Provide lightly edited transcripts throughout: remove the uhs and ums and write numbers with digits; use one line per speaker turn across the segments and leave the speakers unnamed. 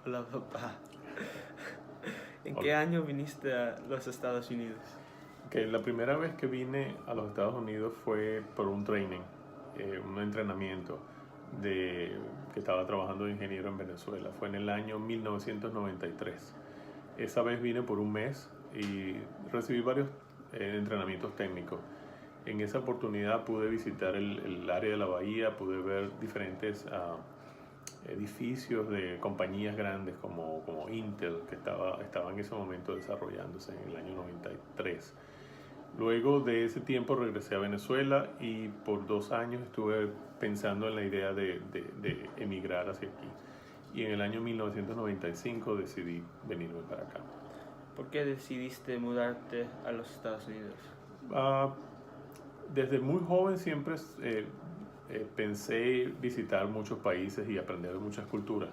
Hola, papá. ¿En qué año viniste a los Estados Unidos?
Que la primera vez que vine a los Estados Unidos fue por un training, un entrenamiento que estaba trabajando de ingeniero en Venezuela. Fue en el año 1993. Esa vez vine por un mes y recibí varios entrenamientos técnicos. En esa oportunidad pude visitar el área de la bahía, pude ver diferentes edificios de compañías grandes como Intel, que estaba en ese momento desarrollándose en el año 93. Luego de ese tiempo regresé a Venezuela y por 2 años estuve pensando en la idea de emigrar hacia aquí. Y en el año 1995 decidí venirme para acá.
¿Por qué decidiste mudarte a los Estados Unidos?
Uh, Desde muy joven siempre pensé visitar muchos países y aprender de muchas culturas.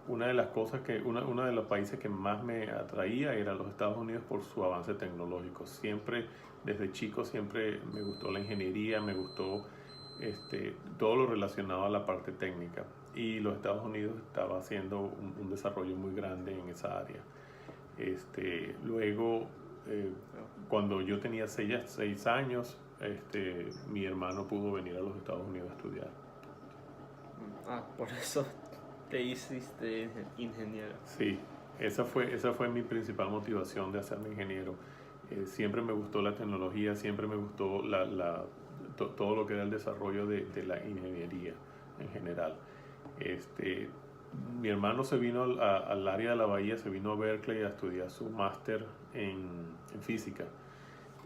Una de las cosas uno de los países que más me atraía era los Estados Unidos por su avance tecnológico. Siempre, desde chico, siempre me gustó la ingeniería, me gustó todo lo relacionado a la parte técnica. Y los Estados Unidos estaba haciendo un desarrollo muy grande en esa área. Luego, cuando yo tenía 6 años, mi hermano pudo venir a los Estados Unidos a estudiar.
Por eso te hiciste ingeniero.
Sí, esa fue mi principal motivación de hacerme ingeniero. Siempre me gustó la tecnología, siempre me gustó todo lo que era el desarrollo de la ingeniería en general. Mi hermano se vino al área de la bahía, se vino a Berkeley a estudiar su máster en física.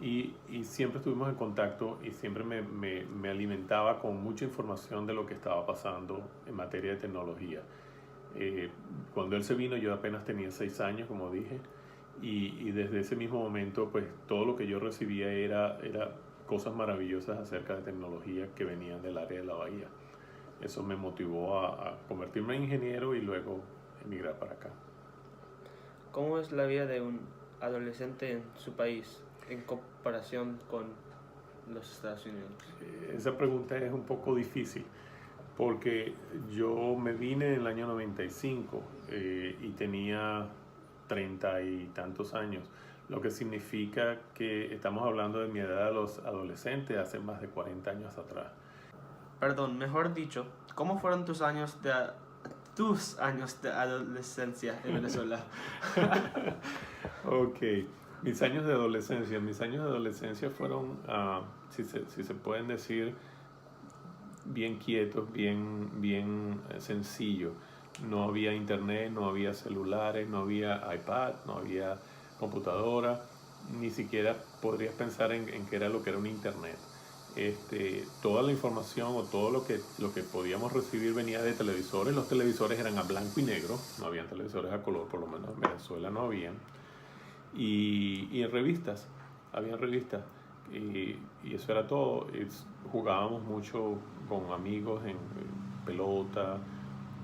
Y siempre estuvimos en contacto y siempre me alimentaba con mucha información de lo que estaba pasando en materia de tecnología. Cuando él se vino yo apenas tenía 6 años, como dije, y desde ese mismo momento pues todo lo que yo recibía era cosas maravillosas acerca de tecnología que venían del área de la bahía. Eso me motivó a convertirme en ingeniero y luego emigrar para acá.
¿Cómo es la vida de un adolescente en su país en comparación con los Estados Unidos?
Esa pregunta es un poco difícil porque yo me vine en el año 95 y tenía 30 y tantos años, lo que significa que estamos hablando de mi edad de los adolescentes hace más de 40 años atrás.
Perdón, mejor dicho, ¿cómo fueron tus años de adolescencia en Venezuela?
Ok, mis años de adolescencia fueron, si se pueden decir, bien quietos, bien sencillos. No había internet, no había celulares, no había iPad, no había computadora, ni siquiera podrías pensar en qué era lo que era un internet. Toda la información o todo lo que podíamos recibir venía de televisores. Los televisores eran a blanco y negro, no habían televisores a color, por lo menos en Venezuela no habían. Y en revistas, habían revistas. Y eso era todo. Jugábamos mucho con amigos en pelota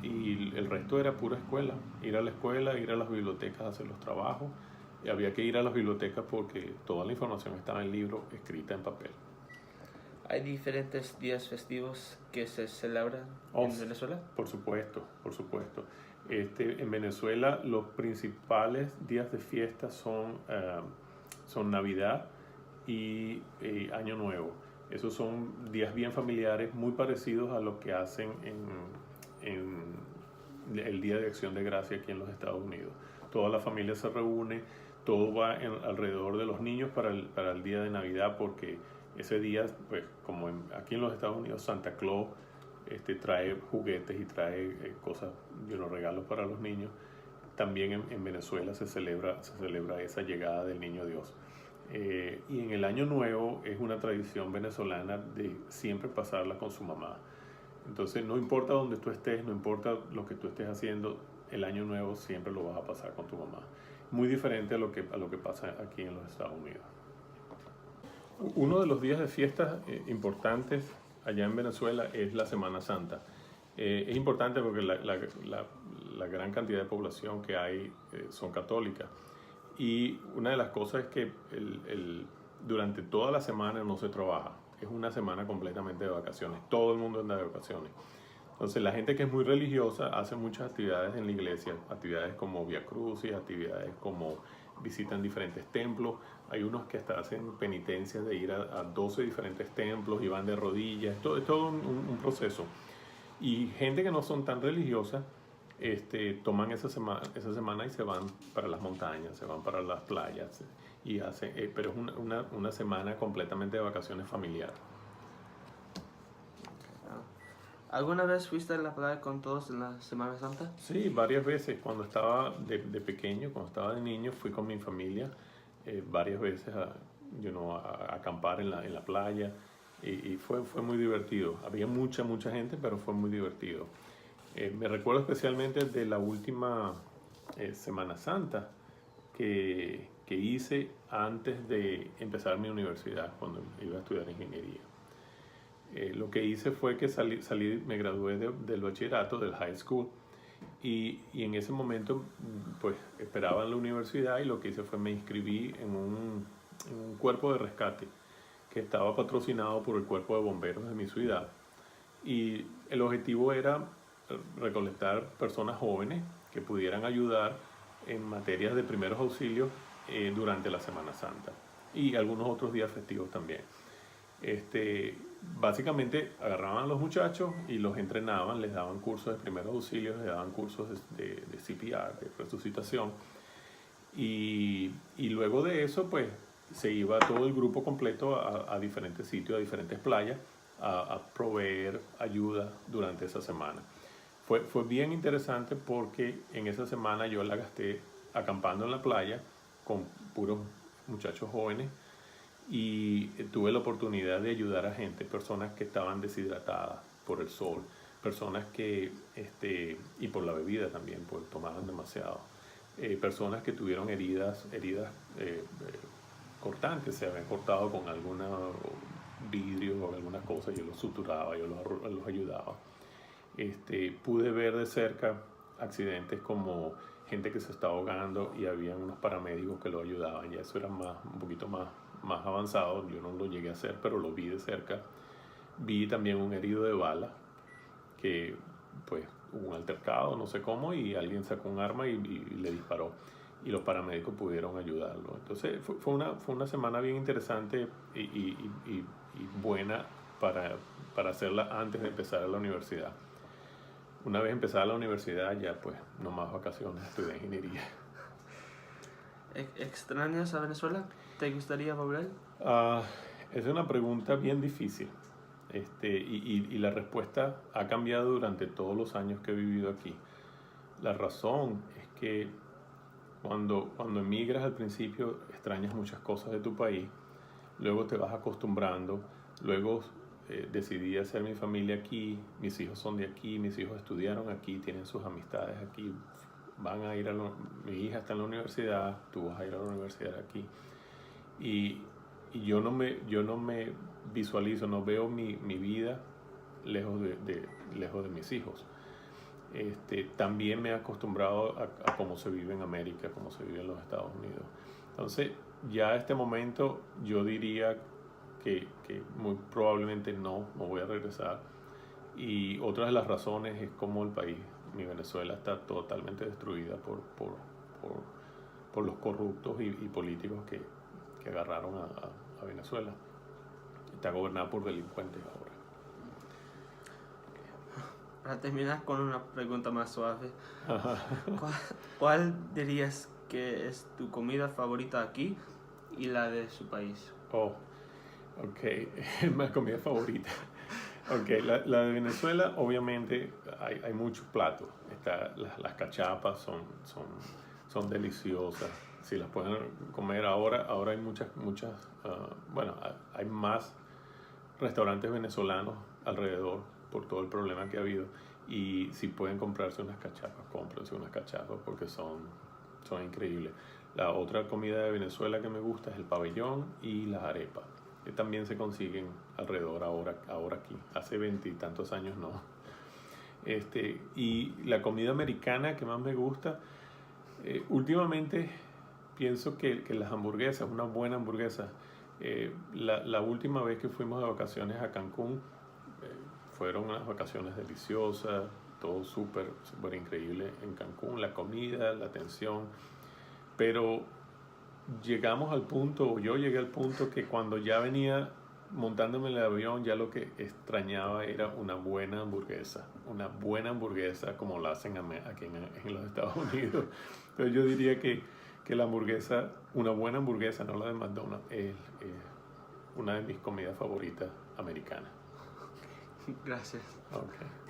y el resto era pura escuela. Ir a la escuela, ir a las bibliotecas a hacer los trabajos. Y había que ir a las bibliotecas porque toda la información estaba en libro, escrita en papel.
¿Hay diferentes días festivos que se celebran en Venezuela?
Por supuesto, por supuesto. En Venezuela los principales días de fiesta son Navidad y Año Nuevo. Esos son días bien familiares, muy parecidos a lo que hacen en el Día de Acción de Gracia aquí en los Estados Unidos. Toda la familia se reúne, todo va alrededor de los niños para el día de Navidad, porque ese día, pues como aquí en los Estados Unidos, Santa Claus trae juguetes y trae cosas, regalos para los niños. También en Venezuela se celebra esa llegada del Niño Dios. Y en el Año Nuevo es una tradición venezolana de siempre pasarla con su mamá. Entonces no importa dónde tú estés, no importa lo que tú estés haciendo, el Año Nuevo siempre lo vas a pasar con tu mamá. Muy diferente a lo que pasa aquí en los Estados Unidos. Uno de los días de fiestas importantes allá en Venezuela es la Semana Santa. Es importante porque la gran cantidad de población que hay son católicas. Y una de las cosas es que durante toda la semana no se trabaja. Es una semana completamente de vacaciones. Todo el mundo anda de vacaciones. Entonces la gente que es muy religiosa hace muchas actividades en la iglesia, actividades como Via Crucis, actividades como visitan diferentes templos. Hay unos que hasta hacen penitencias de ir a 12 diferentes templos y van de rodillas. Es todo un proceso. Y gente que no son tan religiosas toman esa semana y se van para las montañas, se van para las playas y hacen, pero es una semana completamente de vacaciones familiares.
¿Alguna vez fuiste a la playa con todos en la Semana Santa?
Sí, varias veces. Cuando estaba de pequeño, cuando estaba de niño, fui con mi familia varias veces a acampar en la playa y fue muy divertido. Había mucha gente, pero fue muy divertido. Me recuerdo especialmente de la última Semana Santa que hice antes de empezar mi universidad, cuando iba a estudiar ingeniería. Lo que hice fue que me gradué del bachillerato, del high school, y en ese momento pues esperaba en la universidad y lo que hice fue me inscribí en un cuerpo de rescate que estaba patrocinado por el cuerpo de bomberos de mi ciudad, y el objetivo era recolectar personas jóvenes que pudieran ayudar en materias de primeros auxilios durante la Semana Santa y algunos otros días festivos también. Básicamente agarraban a los muchachos y los entrenaban, les daban cursos de primeros auxilios, les daban cursos de CPR, de resucitación, y luego de eso pues se iba todo el grupo completo a diferentes sitios, a diferentes playas, a proveer ayuda durante esa semana. Fue bien interesante porque en esa semana yo la gasté acampando en la playa con puros muchachos jóvenes, y tuve la oportunidad de ayudar a gente, personas que estaban deshidratadas por el sol, personas que, y por la bebida también, porque tomaban demasiado, personas que tuvieron heridas cortantes, se habían cortado con alguna vidrio o alguna cosa, yo los suturaba, yo los ayudaba. Pude ver de cerca accidentes como gente que se estaba ahogando y había unos paramédicos que lo ayudaban, y eso era un poquito más avanzado. Yo no lo llegué a hacer, pero lo vi de cerca. Vi también un herido de bala que pues hubo un altercado, no sé cómo, y alguien sacó un arma y le disparó, y los paramédicos pudieron ayudarlo. Entonces fue una semana bien interesante y buena para hacerla antes de empezar a la universidad. Una vez empezada la universidad ya pues no más vacaciones, estudié ingeniería.
¿Extrañas a Venezuela? ¿Te gustaría volver?
Es una pregunta bien difícil, y la respuesta ha cambiado durante todos los años que he vivido aquí. La razón es que cuando emigras al principio extrañas muchas cosas de tu país, luego te vas acostumbrando, luego decidí hacer mi familia aquí, mis hijos son de aquí, mis hijos estudiaron aquí, tienen sus amistades aquí, van a ir mi hija está en la universidad, tú vas a ir a la universidad aquí, y yo no me visualizo, no veo mi vida lejos de mis hijos. También me he acostumbrado a cómo se vive en América, cómo se vive en los Estados Unidos. Entonces ya a este momento yo diría que muy probablemente no voy a regresar, y otra de las razones es cómo el país, mi Venezuela, está totalmente destruida por los corruptos y políticos que agarraron a Venezuela. Está gobernada por delincuentes ahora.
Para terminar con una pregunta más suave, ¿cuál dirías que es tu comida favorita aquí y la de su país?
Mi comida favorita. La de Venezuela, obviamente, hay muchos platos. Las cachapas son deliciosas. Si las pueden comer ahora hay muchas hay más restaurantes venezolanos alrededor por todo el problema que ha habido, y si pueden comprarse unas cachapas, cómprense unas cachapas porque son increíbles. La otra comida de Venezuela que me gusta es el pabellón y las arepas, que también se consiguen alrededor ahora aquí. Hace 20 y tantos años no. Y la comida americana que más me gusta, últimamente pienso que las hamburguesas, una buena hamburguesa. La última vez que fuimos de vacaciones a Cancún, fueron unas vacaciones deliciosas, todo súper, súper increíble en Cancún, la comida, la atención, pero llegamos al punto, o yo llegué al punto que cuando ya venía montándome en el avión, ya lo que extrañaba era una buena hamburguesa como la hacen aquí en los Estados Unidos. Pero yo diría que la hamburguesa, una buena hamburguesa, no la de McDonald's, es una de mis comidas favoritas americanas.
Gracias.
Okay.